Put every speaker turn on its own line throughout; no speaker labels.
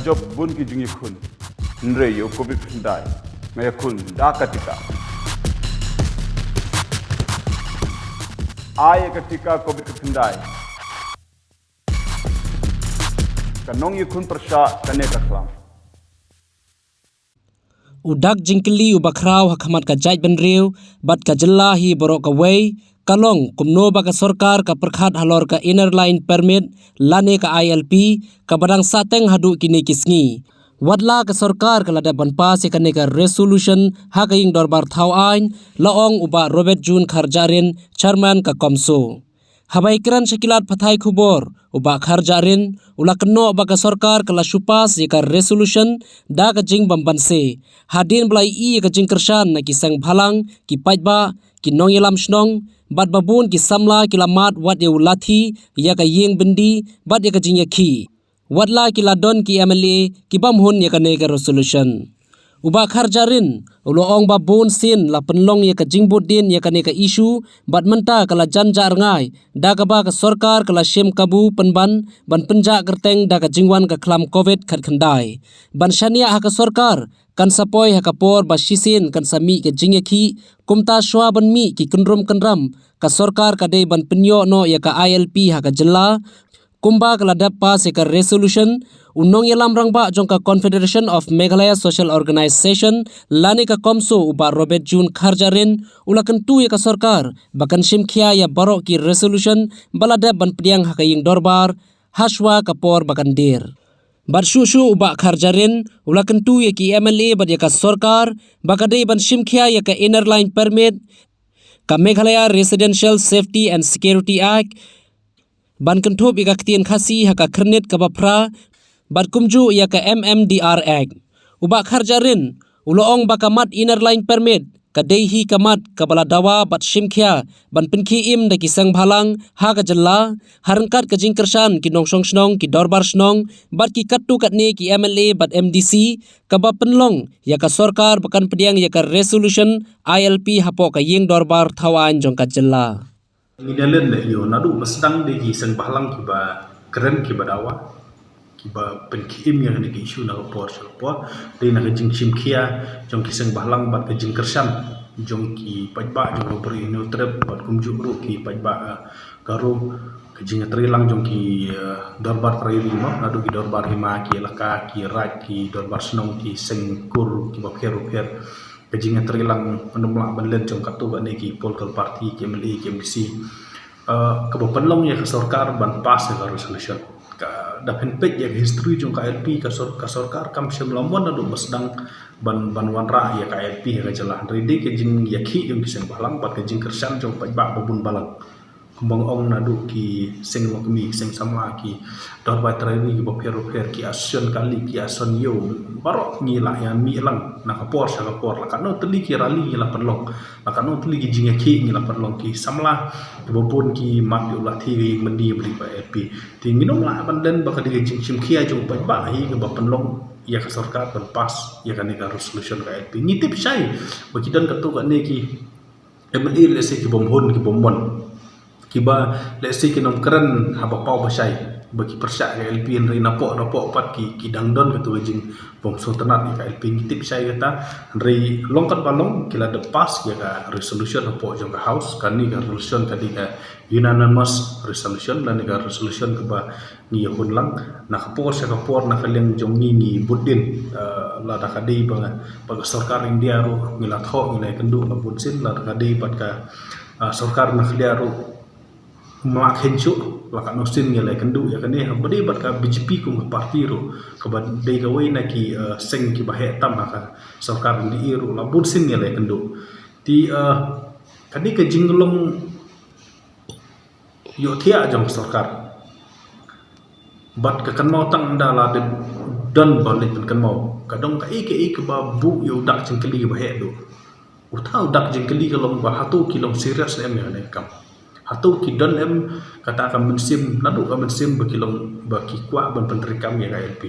job bun ki jingi kun nre yo covid ndai ngaya kun da katika ay ketika covid ndai kanong yi kun persha kane taklam
udak jingkeli ubakrau hakamat ka jait benriu bat ka jella hi borok ka wei kalong kumno ba ka sarkar ka perkhat halor ka inner line permit lane ka ILP ka badang sateng hadu kini kisngi wadla ka sarkar ka lada banpa se kane ka resolution ha ka ing dorbar thau ain laong uba Robert Jun Kharjarin chairman ka komso habai kran shakilat phathai khubor uba Kharjarin ulakno ba ka sarkar kala supas ye ka resolution da ka jing bamban se hadin blai I ka jing kershan na ki sang bhalang ki paitba ki nongelam snong bat babun ki samla ki lamat wat ye ulathi ya ka yeng bindi bat ye ka jing yakhi wadla ki ladon ki MLA ki bamhun ye ka ne ka resolution uba Kharjarin uloong ba bon sin la penlong ye ka jingbut din ye ka ne ka issue bat menta kala janjar ngai da ka ba ka sarkar kala shem kabu penban ban penja kerteng da ka jingwan ka klam covid khat khandai ban shania ha ka sarkar kan sapoi ha ka por ba shisin kan sami ke jingekhi kumta shwa ban mi ki kunrum kanram ka sarkar ka dei ban penyo no ye ka ILP ha ka jella kumba kala dappa se ka resolution unong yelam rangba jongka Confederation of Meghalaya Social Organization lani ka komso uba Robert Jun Kharjarin ulakan tu ya ka sarkar bakan shimkhia ya barok ki resolution balada ban pediang hakaying dorbar haswa kapor bakan dir barshu uba Kharjarin ulakan tu ya ki MLA bad ya ka sarkar bakadei ban shimkhia ya ka inner line permit ka Meghalaya Residential Safety and Security Act ban kenthop ika ktien khasi haka khrnet ka bapra bat kumju ya ka MMDR Act uba Kharjarin uloong bakamat inner line permit ka dehi kamat kabala dawa bat shimkhia ban pinki im da kisang bhalang ha ka jalla harangkat ka jingkershan ki nongsong snong ki dorbar snong bat ki kattu katne ki MLA bat MDC ka ba penlong ya ka sarkar bakan pediang ya ka resolution ILP hapo ka yeng dorbar thawan jong ka jalla
Ngidalen le yo nadu masdang de gi sang bahlang ki ba keren ki ba dawa ki ba pen ki im yang de issue na por de na jing chim khia jong ki sang bahlang bat ka jing kersam jong ki pajba jong beri no trep bat kum ju ru ki pajba garu ka jing trilang jong ki dorbar traili mo nadu ki dorbar hima ki laka ki rat ki dorbar snong ki seng kur ki ba kheru kejingan terilang penumlah belen jom katu bani ki political party ki MLA ki MDC kebepenlong ya ke sarkar ban pas ya resolution ka dapen pej ya history jom ka LP ka sarkar kam semlamon adu masdang ban wanra ya ka LP ya jelah rede ke jing yakhi jom kiseng balang bat ke jing kersan jom pajba babun balang kumbang ong nadu ki seng lokmi seng sama ki dorbai traini ki boper ki asion kali ki ason yo barok ngila ya mi lang nakapor sa kapor la kanu teli ki rali ngila perlong la kanu teli ki jinga ki ngila perlong ki samla bopon ki mat yo la thi mendi beri pa LP ti nginom la banden baka di jing sim kia jong pa ba hi ke perlong ya ka sarkar ban pas ya kan ka resolution ka LP ngitip sai baki dan katu ka ne ki MLA le se ki bomhon ki bombon kiba lesi kinom keren haba pau basai bagi persyak ke LP nri napok pat ki dangdon ketu jing bom sultanat ka LP ngitip sai kata nri longkat balong kila de pas ya ka resolution apo jong ka house kani ka resolution kadi ka unanimous resolution dan ka resolution ke ba ni yakun lang na kapor sa kapor na kaleng jong ni budin la da kadi ba sarkar India ru ngila tho ngila kendu la bunsin la kadi pat ka sarkar na khlia ru mak hencu laka nosin ngele kendu ya kane bade bat ka BJP kum ka parti ro ka bat dei ka wei na ki seng ki bahe tam ka sarkar di iru la bun sin ngele kendu ti kadi ka jinglong yo thia jong sarkar bat ka kanmau tang ndala de don balik kanmau kadong ka ke ba bu yo dak jingkeli bahe do utau dak jingkeli kalong ba hatu kilong serius em ya ne kam atau kidon em kata akan mensim nadu akan mensim bakilong baki kwa ban penterikam ya KLP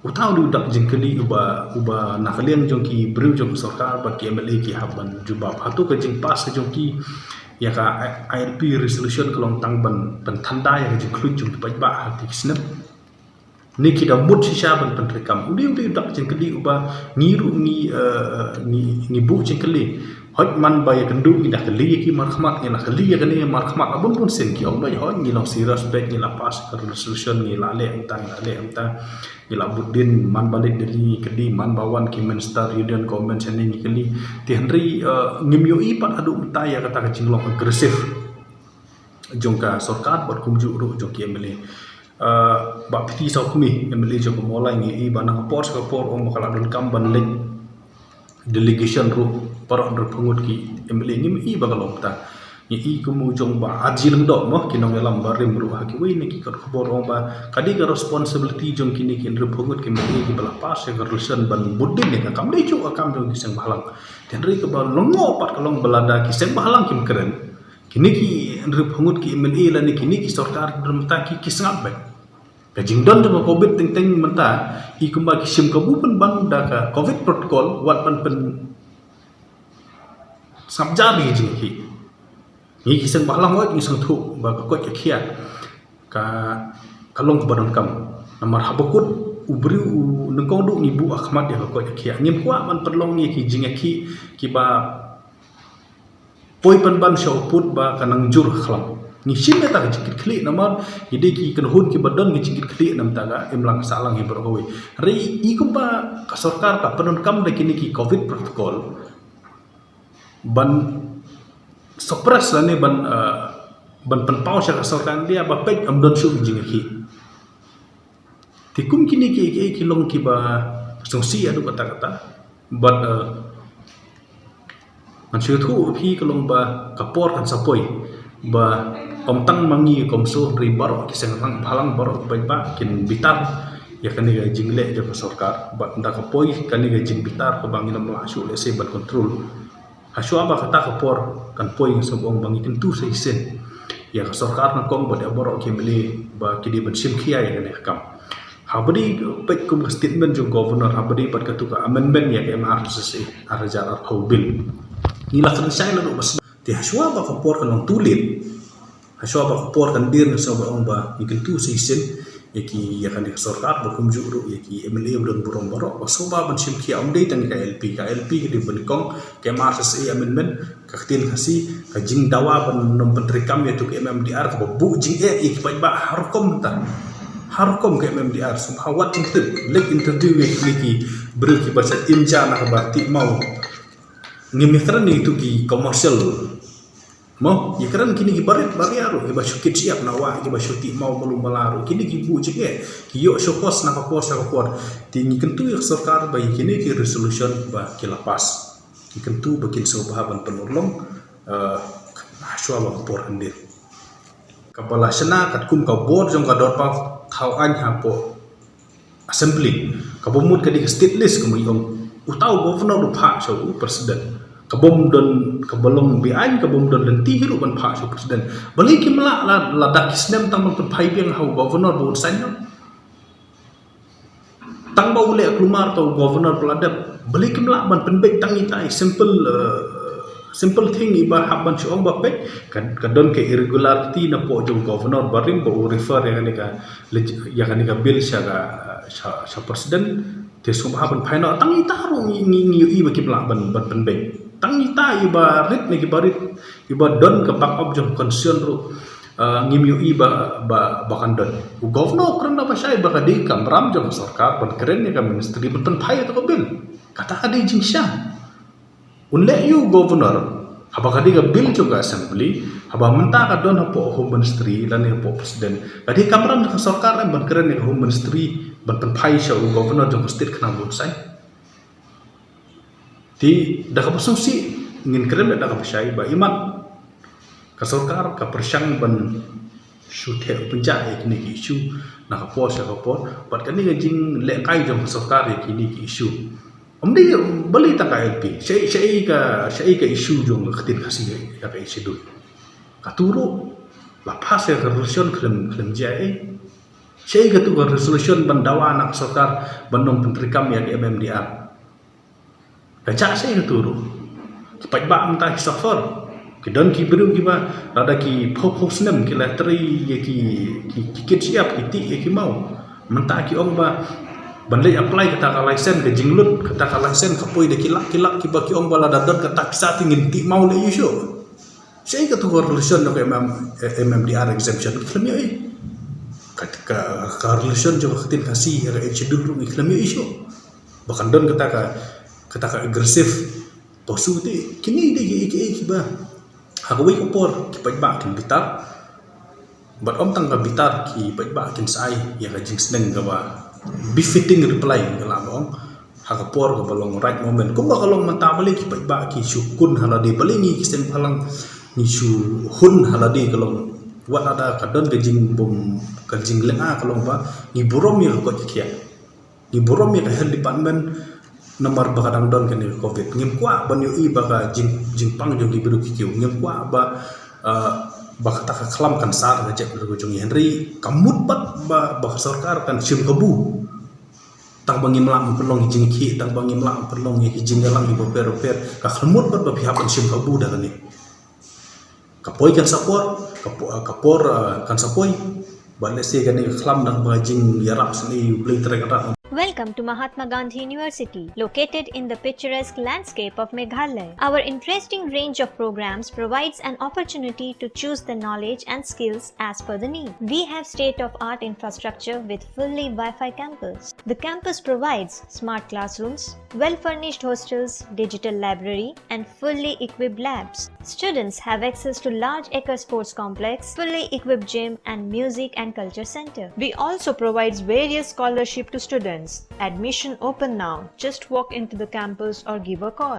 utau di udak jingkeli uba nakaliang jongki beriu jong sarkar baki MLA ki haban jubab atau ke jing pas jongki ya ka ILP resolution kelong tang ban tanda ya jing kluj jong pajba hati kisnep ni kita mut sisa ban pentrikam udi dak cengkeli uba ngiru ni bu cengkeli hot man bay kendu ni dah keli ki marhamat ni lah keli ya kani marhamat abun pun sen ki ong bay hot ni long serious back ni la pas ke resolution ni la le entang ni la budin man balik dari kedi man bawan ki minister union government ni keli ti henry ngimyo i pat adu mtaya kata ka jinglong agresif jongka sarkar buat kumju ru jongki emele bak piti sau kumi emele jo mulai ngi i bana por om bakal adun kam ban lek delegation ru para under pengut ki emele ngi i bakal omta ngi i kumu jong ba ajil ndo mo kinong elam barim ru ha ki we ni ki kor khobor om ba kadi ga responsibility jong kini ki under pengut ki emele ki bala pas ya resolution ban budin ni kam dei chu akam jong kisang balang den ri ke ba longo pat kalong belada kisang balang kim keren kini ki andre pengut ki MLA la ni kini ki sarkar bermata ki sangat baik kajing don jama covid ting menta i kumba ki sim kabu pen ban da ka covid protocol wat pen sabja bi jing ki ni ki sang balang wat ni sang thu ba ka kot ka khia ka kalong badon kam namar habakut ubri u nengkong du ni bu akhmat ya ka kot ka khia ngim kwa man perlong ni ki jing ki ba poi pan ban show put ba kanang jur khlam ni sim ta ka jikit khli namar ide ki kan hun ki badon ki jikit khli nam ta ga emlang salang hi berhoi rei i ko ba ka sarkar ka penon kam de kini ki covid protocol ban suppress la ne ban pen pau sha ka sarkar dia ba pek am don shu jing ki tikum kini ki long ki ba songsi adu kata but man shu thu phi kalong ba kapor kan sapoi ba komtang mangi komso ri baro kisang halang baro bai ba kin bitar ya kan ga jingle je sarkar ba nda kapoi kan ga jing bitar ko bangin ma shu le se ban control haswa ba kata kapor kan poi sobong bangi tentu se sen ya sarkar na kong ba de baro ki mele ba ki di ban sim khia ya kan kam habdi pek kum statement jo governor habdi pat katu ka amendment ya MRCC arajar ar bill ila kan sai la bas ti haswa ba kapor kan tulit haswa ba kapor kan dir na soba ong ba ikin tu season yaki ya kan sarkar ba kum juru yaki MLA don burong baro ba soba ban sim khia om dei tang ka LP ki di ban kong ke MRCC amendment ka tin hasi ka jing dawa ban nom pentrikam ya tu ke MMDR ka bu jing ik ba harkom ta harkom ke MMDR subhawat intip lek interview ki berki bahasa imja na ba ti mau ngimitran itu ki komersial mo yikran kini ki barit bariaru iba syukit siap nawa iba syuti mau belum balaru kini ki bu jike ki yo syokos na kapos tinggi kentu ya sarkar bayi kini ki resolution ba ki lapas ki kentu bakin sobaban penurlong haswa ba por andir kapala sena katkum ka board jong ka dorpa thau an hapo assembly kabomut ka di state list kumuyong utau governor du pak so presiden kabom don kabalong bian kabom don lenti hiru ban pak so presiden balik ki melak la dak kisnem tang pen pai piang hau governor bu sanyo tang ba ule klumar to governor peladap balik ki melak ban penbek tang itai simple thing iba haban chuang ba pek kadon ke irregularity na po jong governor barim bo refer yang ka bill sya presiden te subahaban final tangi taru ngi iba ki blak ban penbek tangi ta iba rit ni barit iba don ke back up jong concern ru ngimyu iba bakan don governor kren apa sai ba kadi kam ram jong sarkar ban keren ni ka ministry ban pai to bil kata ade jing sya unle you governor haba kadi ka bill juga assembly haba menta ka don hapo home ministry dan hapo presiden kadi kamram ka sarkar ban keren ni home ministry ban pai sya governor jong state kana bun sai ti dah kapasung si ngin keren dah kapasai ba iman ka sarkar ka persyang ban syuthe penjai kini ki isu na kapos ya kapor pat kani jing le kai jong sarkar kini ki isu omdi bali ta ka LP syai ka isu jong khatin kasih ka isu dul katuru lapas ya resolution klem jai syai ka tu resolution bandawa anak sarkar bandom pentrikam ya di MMDR kacak syai ka turu cepat ba mentah safar kedon ki beru ki ba rada ki phop snem ki latri ye ki kit siap ki ti ye ki mau mentah ki ong ba bandai apply kata ka license ke jinglut kata ka license kapoi de kilak ki ba ki ong bala dadot kata kisa tingin ti mau le isu saya kata relation no MMDR exemption iklam yo ka relation juga ketin kasih ya echidur iklam yo isu bahkan don kata ka agresif tosu ti kini de ki ba hagawai opor ki pa kin bitar but om tang ka bitar ki pa kin sai ya ka jing sneng ka ba befitting reply ngala om hagapor ka balong right moment kung ba kalong mantabali ki pa ki syukun halade balingi kisen palang ni su hun halade kalong wat ada kadon gajing bom gajing lenga kalong ba ni burom ya ko kiya ni burom ya health department nomor bakadang don kan covid ngem kwa ban yu i baka jing pang jong di bedu kikiu ngem kwa ba baka ta klam kan sar ga jek bedu jong Henry kamut ba sarkar kan sim kabu tang bangi melang perlong jing ki tang bangi melang perlong ki jing galang di per ka khamut ba pihak kan sim kabu dah ni kapoi kan sapor kapor kan sapoi ba lese kan klam dang ba jing yarap sini blai terek.
Welcome to Mahatma Gandhi University, located in the picturesque landscape of Meghalaya. Our interesting range of programs provides an opportunity to choose the knowledge and skills as per the need. We have state-of-art infrastructure with fully Wi-Fi campus. The campus provides smart classrooms, well-furnished hostels, digital library, and fully equipped labs. Students have access to large acre sports complex, fully equipped gym, and music and culture center. We also provides various scholarship to students. Admission open now. Just walk into the campus or give a call.